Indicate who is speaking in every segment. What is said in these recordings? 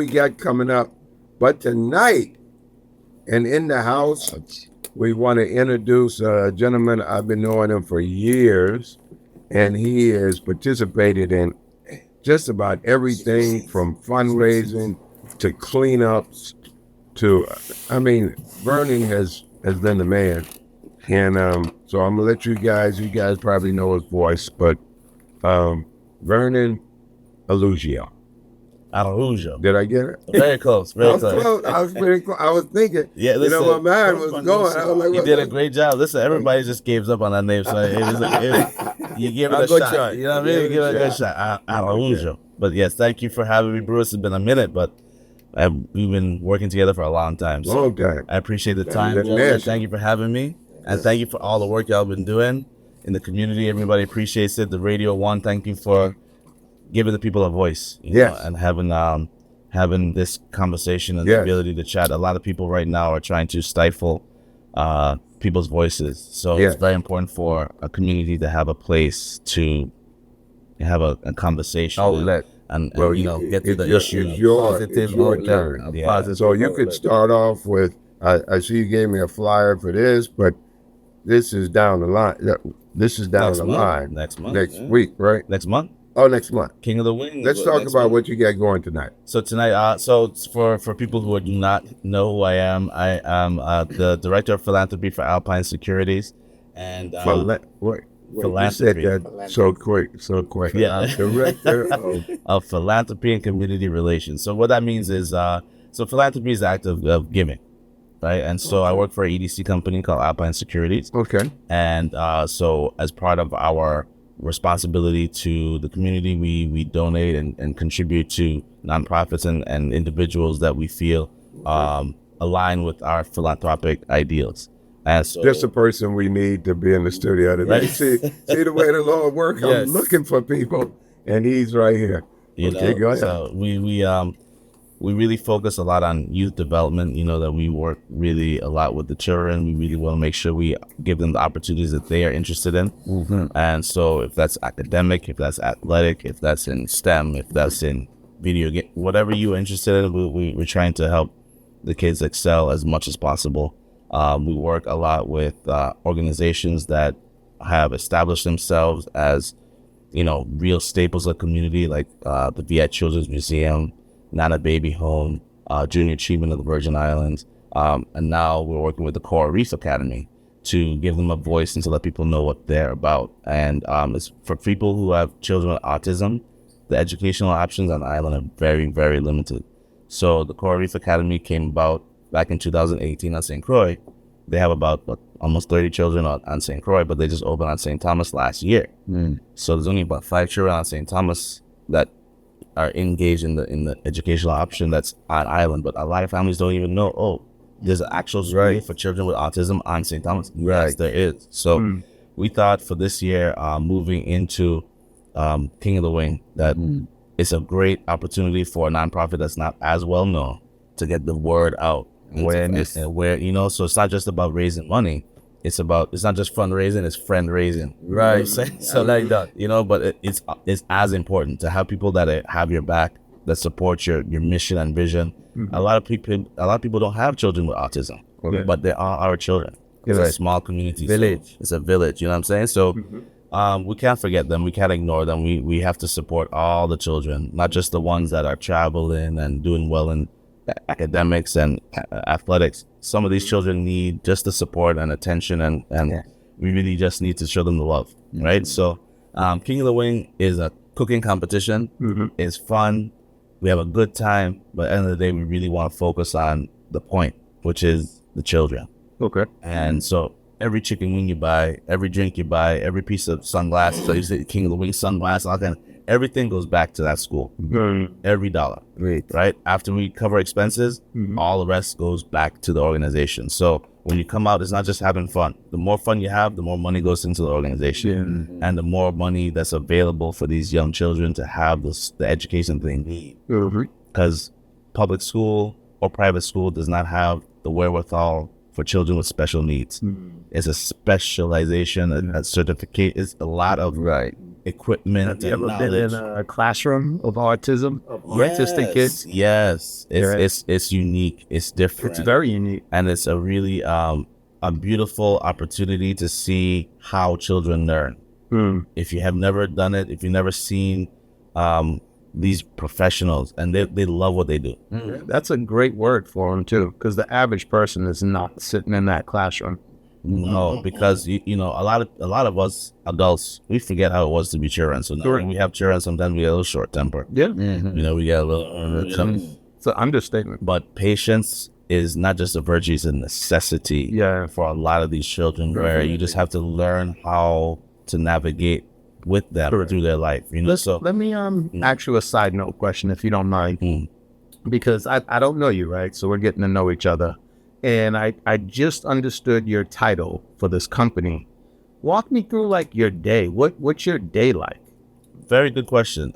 Speaker 1: we got coming up. But tonight, and in the house, we want to introduce a gentleman. I've been knowing him for years, and he has participated in just about everything from fundraising to cleanups to, Vernon has been the man. And so I'm going to let you guys probably know his voice, but Vernon Araujo. Did I get it?
Speaker 2: Very close. Very close.
Speaker 1: I was very close. I was thinking,
Speaker 2: yeah, listen,
Speaker 1: my mind was going. I was like,
Speaker 2: you did a great job. Listen, everybody just gave up on that name, so you give it a shot. You know what I mean? You give it a good shot. Araujo. But yes, thank you for having me, Bruce. It's been a minute, but we've been working together for a long time. So
Speaker 1: long time.
Speaker 2: I appreciate the time. Thank you for having me. And thank you for all the work y'all been doing in the community. Everybody appreciates it. The Radio 1, thank you for giving the people a voice. You know, and having this conversation and the ability to chat. A lot of people right now are trying to stifle people's voices. So it's very important for a community to have a place to have a conversation. And get to the issues.
Speaker 1: It's your turn. So you could start off with, I see you gave me a flyer for this, but this is down the line. This is down the line.
Speaker 2: Next month.
Speaker 1: Next week, right?
Speaker 2: Next month.
Speaker 1: Oh, next month.
Speaker 2: King of the Wing.
Speaker 1: Let's talk about what you got going tonight.
Speaker 2: So tonight, for people who do not know who I am the Director of Philanthropy for Alpine Securities. And
Speaker 1: philanthropy. You said that so quick.
Speaker 2: Yeah.
Speaker 1: Director
Speaker 2: of Philanthropy and Community Relations. So what that means is, so philanthropy is the act of giving, right? And so I work for an EDC company called Alpine Securities.
Speaker 1: Okay.
Speaker 2: And so as part of our responsibility to the community, we donate and contribute to nonprofits and individuals that we feel align with our philanthropic ideals. And so,
Speaker 1: just a person we need to be in the studio today.
Speaker 2: Right.
Speaker 1: See the way the Lord works. I'm looking for people, and he's right here.
Speaker 2: Go ahead. So we really focus a lot on youth development. You know that we work really a lot with the children. We really want to make sure we give them the opportunities that they are interested in.
Speaker 1: Mm-hmm.
Speaker 2: And so if that's academic, if that's athletic, if that's in STEM, if that's in video game, whatever you're interested in, we're trying to help the kids excel as much as possible. We work a lot with organizations that have established themselves as, real staples of community, like the VI Children's Museum, Nana Baby Home, Junior Achievement of the Virgin Islands. And now we're working with the Coral Reef Academy to give them a voice and to let people know what they're about. And it's for people who have children with autism, the educational options on the island are very, very limited. So the Coral Reef Academy came about back in 2018 on St. Croix. They have about almost 30 children on St. Croix, but they just opened on St. Thomas last year. So there's only about 5 children on St. Thomas that are engaged in the educational option that's on island. But a lot of families don't even know, there's an actual school for children with autism on St. Thomas.
Speaker 1: Right.
Speaker 2: Yes, there is. So we thought for this year, moving into King of the Wing, that it's a great opportunity for a nonprofit that's not as well known to get the word out.
Speaker 1: Awareness.
Speaker 2: So it's not just about raising money. It's not just fundraising, it's friend raising.
Speaker 1: Right.
Speaker 2: So like that, but it's as important to have people that have your back, that support your mission and vision. Mm-hmm. A lot of people don't have children with autism, but they are our children. It's a small community.
Speaker 1: Village.
Speaker 2: So it's a village, you know what I'm saying? So we can't forget them. We can't ignore them. We have to support all the children, not just the ones that are traveling and doing well in academics and athletics. Some of these children need just the support and attention, and we really just need to show them the love, right? So King of the Wing is a cooking competition. It's fun. We have a good time, but at the end of the day, we really want to focus on the point, which is the children.
Speaker 1: Okay.
Speaker 2: And so every chicken wing you buy, every drink you buy, every piece of sunglasses, so you say King of the Wing sunglasses, all that, everything goes back to that school. Every dollar.
Speaker 1: Great.
Speaker 2: Right? After we cover expenses, all the rest goes back to the organization. So when you come out, it's not just having fun. The more fun you have, the more money goes into the organization. And the more money that's available for these young children to have the education they need. Because public school or private school does not have the wherewithal for children with special needs. It's a specialization, a certificate. It's a lot of equipment
Speaker 3: Have you
Speaker 2: and
Speaker 3: ever been in
Speaker 2: knowledge.
Speaker 3: a classroom of autistic kids?
Speaker 2: Yes, it's unique, it's different.
Speaker 3: It's very unique.
Speaker 2: And it's a really a beautiful opportunity to see how children learn. If you have never done it, if you've never seen these professionals, and they love what they do.
Speaker 3: That's a great word for them too, because the average person is not sitting in that classroom.
Speaker 2: No, because you know, a lot of us adults, we forget how it was to be children. So now when we have children, sometimes we get a little short temper.
Speaker 3: Yeah,
Speaker 2: You know, we get a little.
Speaker 3: it's an understatement.
Speaker 2: But patience is not just a virtue; it's a necessity.
Speaker 3: Yeah.
Speaker 2: For a lot of these children, where you just have to learn how to navigate with them through their life. You know, so
Speaker 3: Let me ask you a side note question, if you don't mind, because I don't know you, right? So we're getting to know each other, and I just understood your title for this company. Walk me through like your day. What's your day like?
Speaker 2: very good question.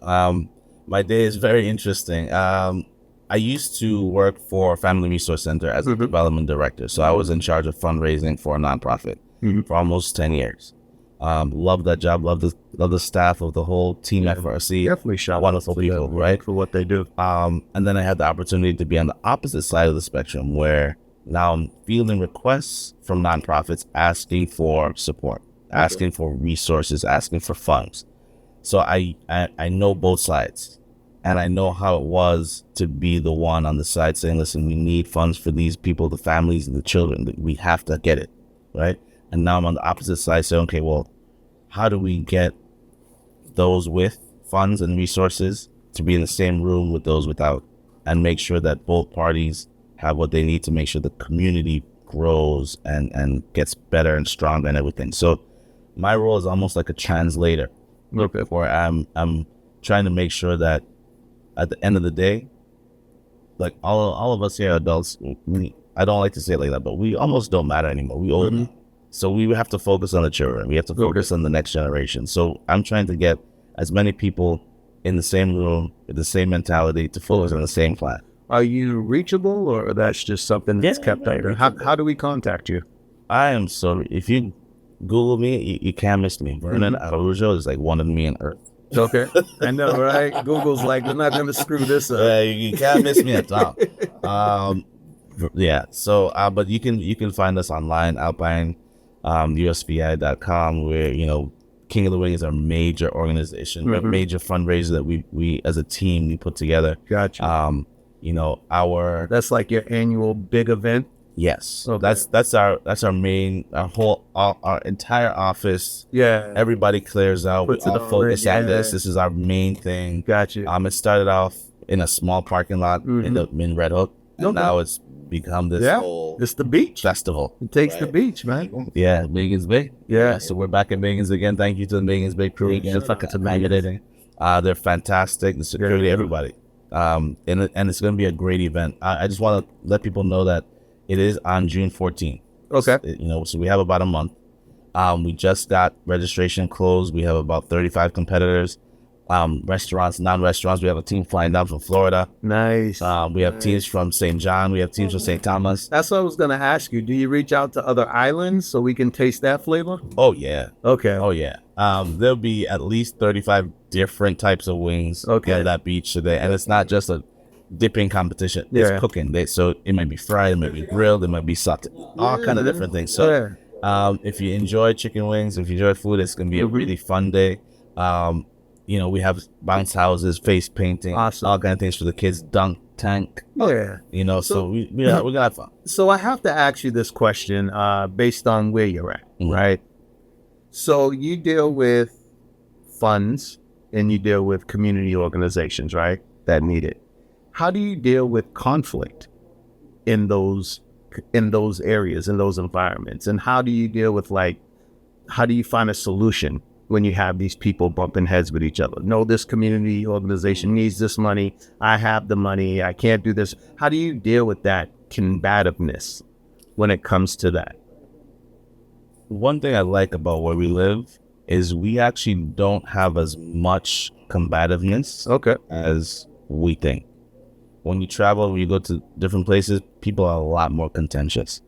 Speaker 2: My day is very interesting. I used to work for Family Resource Center as a development director. So I was in charge of fundraising for a nonprofit for almost 10 years. Love that job. Love the staff of the whole team at FRC.
Speaker 3: Definitely shout
Speaker 2: Wonderful
Speaker 3: out to
Speaker 2: people,
Speaker 3: them,
Speaker 2: right?
Speaker 3: for what they do.
Speaker 2: And then I had the opportunity to be on the opposite side of the spectrum, where now I'm fielding requests from nonprofits asking for support, asking for resources, asking for funds. So I know both sides, and I know how it was to be the one on the side saying, listen, we need funds for these people, the families and the children. We have to get it, right? And now I'm on the opposite side saying, okay, well, how do we get those with funds and resources to be in the same room with those without, and make sure that both parties have what they need to make sure the community grows and gets better and stronger and everything. So my role is almost like a translator, where I'm trying to make sure that at the end of the day, like all of us here adults, I don't like to say it like that, but we almost don't matter anymore. We old now. So we have to focus on the children. We have to focus on the next generation. So I'm trying to get as many people in the same room with the same mentality to focus on the same plan.
Speaker 3: Are you reachable, or that's just something that's kept under? How do we contact you?
Speaker 2: I am so, if you Google me, you can't miss me. Vernon Araujo is like one of me on earth.
Speaker 3: Okay. I know, right? Google's like, we're not going to screw this up.
Speaker 2: You can't miss me at all. Yeah. So, but you can find us online, Alpine, usvi.com, where, you know, King of the Wing is our major organization, major fundraiser that we as a team, we put together.
Speaker 3: Gotcha.
Speaker 2: You know,
Speaker 3: that's like your annual big event.
Speaker 2: Yes.
Speaker 3: Okay.
Speaker 2: That's our main, our entire office.
Speaker 3: Yeah.
Speaker 2: Everybody clears out. We all focus on this. This is our main thing.
Speaker 3: Gotcha.
Speaker 2: It started off in a small parking lot in Red Hook. And now it's become this whole
Speaker 3: it's the beach
Speaker 2: festival.
Speaker 3: It takes the beach, man.
Speaker 2: Yeah, Magen's Bay.
Speaker 3: Yeah.
Speaker 2: So we're back at Magen's again. Thank you to the Magen's Bay crew again. They're fantastic. The security, everybody. And it's going to be a great event. I just want to let people know that it is on June 14th.
Speaker 3: Okay.
Speaker 2: You know, so we have about a month. We just got registration closed. We have about 35 competitors. Restaurants, non-restaurants. We have a team flying down from Florida.
Speaker 3: Nice.
Speaker 2: We have teams from St. John. We have teams from St. Thomas.
Speaker 3: That's what I was going to ask you. Do you reach out to other islands so we can taste that flavor?
Speaker 2: Oh, yeah.
Speaker 3: Okay.
Speaker 2: Oh, yeah. There'll be at least 35 different types of wings at that beach today. And it's not just a dipping competition. It's cooking. So it might be fried, it might be grilled, it might be sauteed. All kind of different things. So if you enjoy chicken wings, if you enjoy food, it's going to be a really fun day. You know, we have bounce houses, face painting, all kind of things for the kids, dunk tank.
Speaker 3: Yeah.
Speaker 2: You know, so we're going to have fun.
Speaker 3: So I have to ask you this question based on where you're at, right? So you deal with funds and you deal with community organizations, right, that need it. How do you deal with conflict in those areas, in those environments? And how do you deal with, like, how do you find a solution when you have these people bumping heads with each other? No, this community organization needs this money. I have the money. I can't do this. How do you deal with that combativeness when it comes to that?
Speaker 2: One thing I like about where we live is we actually don't have as much combativeness as we think. When you travel, when you go to different places, people are a lot more contentious.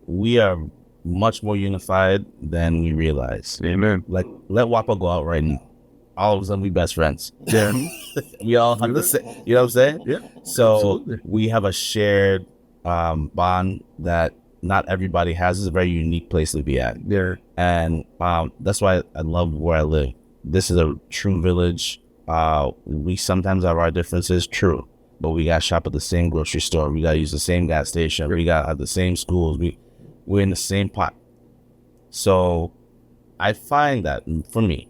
Speaker 2: We are much more unified than we realize.
Speaker 3: Amen.
Speaker 2: Like, let WAPA go out right now. all of a sudden we best friends.
Speaker 3: Yeah.
Speaker 2: We all have the same, you know what I'm saying?
Speaker 3: Yeah.
Speaker 2: So
Speaker 3: Absolutely.
Speaker 2: we have a shared bond that not everybody has. It's a very unique place to be at.
Speaker 3: Yeah.
Speaker 2: And that's why I love where I live. This is a true village. We sometimes have our differences, true, but we got to shop at the same grocery store. We got to use the same gas station. We got to have the same schools. We're in the same pot. So I find that for me,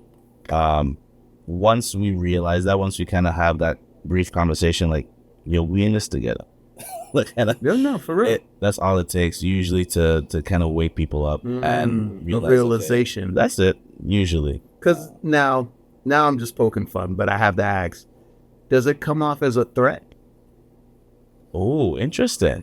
Speaker 2: once we realize that, once we kind of have that brief conversation, like, yo, we in this together. Like,
Speaker 3: No, for real.
Speaker 2: That's all it takes usually to kind of wake people up and realize,
Speaker 3: realization.
Speaker 2: okay, that's it, usually.
Speaker 3: Because now I'm just poking fun, but I have to ask, does it come off as a threat?
Speaker 2: Oh, interesting.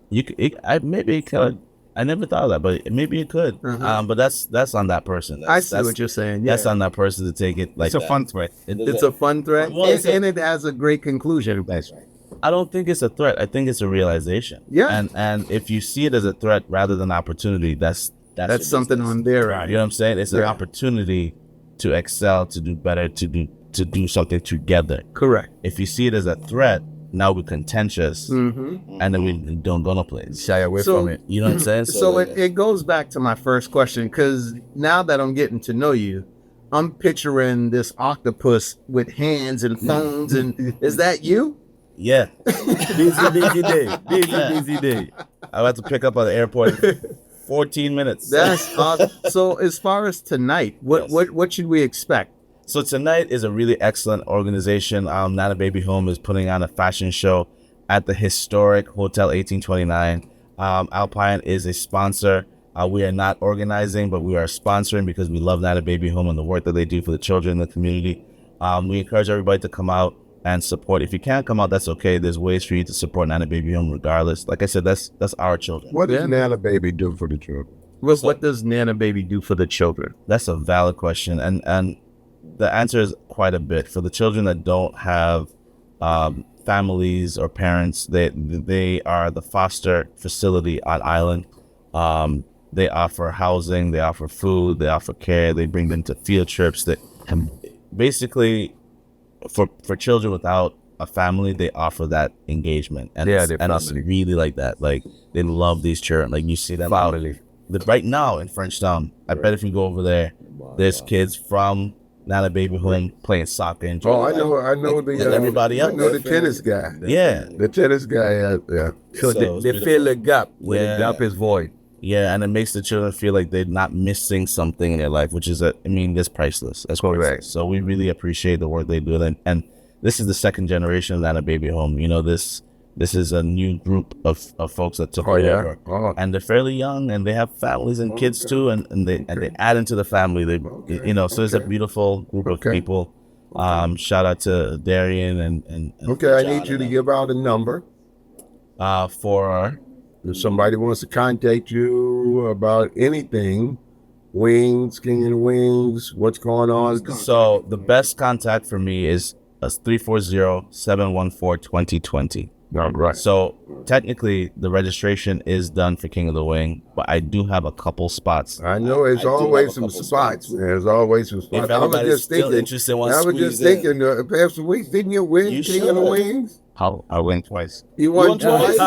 Speaker 2: Maybe it could. I never thought of that, but maybe it could. But that's on that person.
Speaker 3: I see what you're saying. Yeah.
Speaker 2: That's on that person to take it like
Speaker 4: It's a fun threat.
Speaker 3: It's a fun threat,
Speaker 2: Well,
Speaker 3: and it has a great conclusion.
Speaker 4: That's right.
Speaker 2: I don't think it's a threat. I think it's a realization.
Speaker 3: Yeah.
Speaker 2: And if you see it as a threat rather than opportunity, that's
Speaker 3: Something on their end.
Speaker 2: You know what I'm saying? It's an opportunity to excel, to do better, to do something together.
Speaker 3: Correct.
Speaker 2: If you see it as a threat, now we're contentious, and then we don't go no place.
Speaker 4: Shy away
Speaker 3: So-
Speaker 4: from it.
Speaker 2: You know what I'm saying?
Speaker 3: So it goes back to my first question, because now that I'm getting to know you, I'm picturing this octopus with hands and phones, and is that you?
Speaker 2: yeah,
Speaker 4: Busy day. Busy day.
Speaker 2: I had to pick up at the airport in 14 minutes.
Speaker 3: That's awesome. So as far as tonight, what should we expect?
Speaker 2: So tonight is a really excellent organization. Not a Baby Home is putting on a fashion show at the historic Hotel 1829. Alpine is a sponsor. We are not organizing, but we are sponsoring because we love Not a Baby Home and the work that they do for the children in the community. We encourage everybody to come out and support. If you can't come out, that's okay. There's ways for you to support Not a Baby Home regardless. Like I said, that's our children.
Speaker 1: What does Nana Baby do for the children?
Speaker 3: What does Nana Baby do for the children?
Speaker 2: That's a valid question, and the answer is quite a bit. For the children that don't have families or parents, they are the foster facility on island. They offer housing, they offer food, they offer care, they bring them to field trips. That basically, for children without a family, they offer that engagement, and
Speaker 4: Yeah,
Speaker 2: it's,
Speaker 4: they're
Speaker 2: and it's
Speaker 4: family.
Speaker 2: really like that. Like, they love these children. Like, you see them out right now in Frenchtown. I bet if you go over there, there's kids from Not a Baby Home playing soccer. And
Speaker 1: Oh, I know the
Speaker 2: everybody
Speaker 1: I
Speaker 2: else.
Speaker 1: know the tennis guy.
Speaker 2: Yeah.
Speaker 1: The tennis guy. Yeah.
Speaker 4: So
Speaker 2: it's
Speaker 4: they fill the gap where
Speaker 2: Yeah.
Speaker 4: the gap is void.
Speaker 2: Yeah, and it makes the children feel like they're not missing something in their life, which is, that's priceless. That's
Speaker 4: Correct.
Speaker 2: priceless. So we really appreciate the work they do. And this is the second generation of Not a Baby Home. You know, this is a new group of folks that took
Speaker 1: Oh, yeah?
Speaker 2: over.
Speaker 1: Oh.
Speaker 2: And they're fairly young, and they have families and kids too, and they add into the family. So it's a beautiful group of people. Shout out to Darian and
Speaker 1: Okay, I
Speaker 2: John
Speaker 1: need you to
Speaker 2: and
Speaker 1: give out a number.
Speaker 2: for
Speaker 1: If somebody wants to contact you about anything, wings, King and Wings, what's going on?
Speaker 2: So the best contact for me is 340-714-2020.
Speaker 1: All right.
Speaker 2: So technically the registration is done for King of the Wing, but I do have a couple spots.
Speaker 1: I know there's always some spots. There's always some spots.
Speaker 2: If anybody's still interested, wants
Speaker 1: I
Speaker 2: to
Speaker 1: was just
Speaker 2: squeeze in.
Speaker 1: thinking, past some weeks, didn't you win
Speaker 2: You
Speaker 1: King of the
Speaker 2: should.
Speaker 1: Wings?
Speaker 4: I went twice.
Speaker 1: You won twice?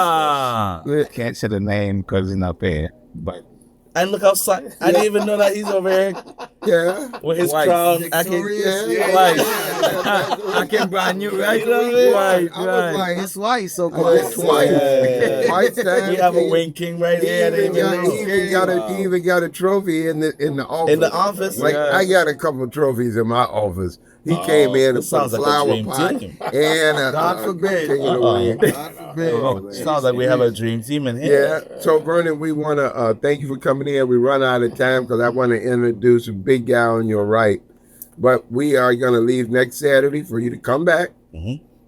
Speaker 4: Can't say the name because it's not there. But
Speaker 2: And look outside. I didn't even know that he's over here
Speaker 1: Yeah.
Speaker 2: with his
Speaker 4: White.
Speaker 2: crown.
Speaker 4: I can,
Speaker 1: Yeah.
Speaker 4: white. I can brand new, right?
Speaker 2: You know what I mean?
Speaker 4: White,
Speaker 1: I was
Speaker 4: right.
Speaker 1: like,
Speaker 3: It's white, so
Speaker 1: I went twice.
Speaker 2: Yeah.
Speaker 1: Twice time.
Speaker 2: We have a Wing King right here.
Speaker 1: He even got a trophy in the office.
Speaker 2: In the office?
Speaker 1: Like,
Speaker 2: Yeah.
Speaker 1: I got a couple of trophies in my office. He came in and
Speaker 2: that
Speaker 1: put
Speaker 2: sounds
Speaker 1: a
Speaker 2: like a
Speaker 1: flower
Speaker 2: dream
Speaker 1: pot
Speaker 2: team.
Speaker 1: and
Speaker 3: God forbid.
Speaker 1: King of the Wing. God forbid.
Speaker 2: Sounds like we have a dream team in here.
Speaker 1: Yeah. So Vernon, we want to thank you for coming in. We run out of time because I want to introduce a big guy on your right, but we are going to leave next Saturday for you to come back,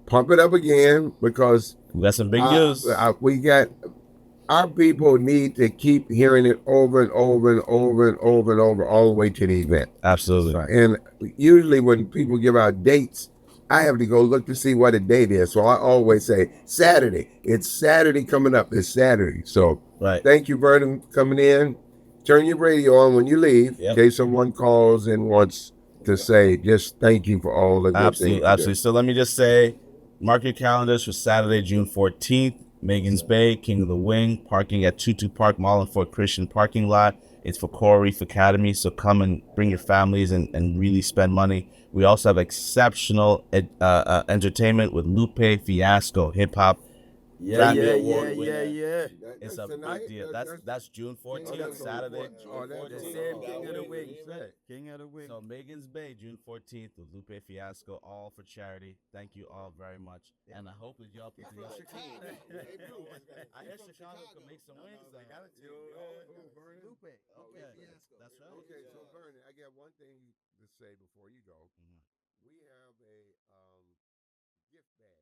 Speaker 1: pump it up again because
Speaker 2: We got some big news.
Speaker 1: we got our people need to keep hearing it over and over and over and over and over all the way to the event.
Speaker 2: Absolutely.
Speaker 1: And usually when people give out dates, I have to go look to see what a date is. So I always say Saturday. It's Saturday coming up. It's Saturday. So
Speaker 2: Right.
Speaker 1: thank you, Vernon, for coming in. Turn your radio on when you leave
Speaker 2: Yep.
Speaker 1: in case someone calls and wants to say just thank you for all the good
Speaker 2: Absolutely,
Speaker 1: things you
Speaker 2: absolutely.
Speaker 1: do.
Speaker 2: So let me just say, mark your calendars for Saturday, June 14th. Magen's Bay, King of the Wing, parking at Tutu Park Mall and Fort Christian parking lot. It's for Coral Reef Academy, so come and bring your families and really spend money. We also have exceptional entertainment with Lupe Fiasco, hip hop. Grammy Award winner.
Speaker 5: yeah.
Speaker 2: It's a big deal. That's June 14th, Saturday.
Speaker 1: Oh, that's
Speaker 5: The
Speaker 1: the
Speaker 5: same
Speaker 1: same
Speaker 5: King of the Wings. King of the Wings.
Speaker 2: So Magen's Bay, June 14th with Lupe Fiasco, all for charity. Thank you all very much. And I hope that y'all put together. I hear Chicago can make some wings though.
Speaker 1: Lupe.
Speaker 2: Okay. That's right.
Speaker 1: Okay, so Vernon, I got one thing to say before you go.
Speaker 2: Mhm.
Speaker 1: We have a gift bag